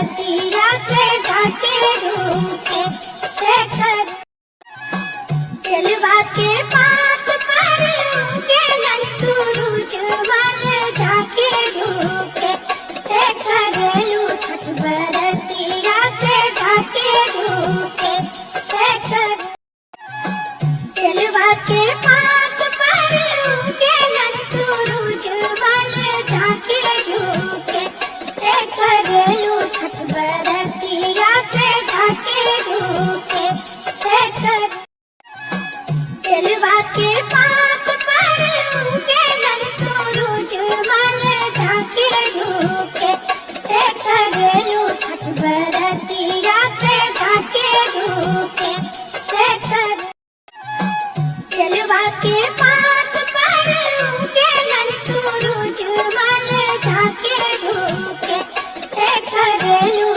बरतिया से जाके झुके दिलवा के पात पर उगेलन सूरज मल जाके झुके घरेलू छठ बरतिया से जाके झुके दिलवा के पात पर उगेलन सूरज मल जाके झुके घरेलू छठ बरतिया से जाके झुके दिलवा के पात पर उगेलन सूरज मल जाके झुके घरेलू छठ बरतिया से जाके झुके दिलवा के पात पर उगेलन सूरज मल जाके झुके घरेलू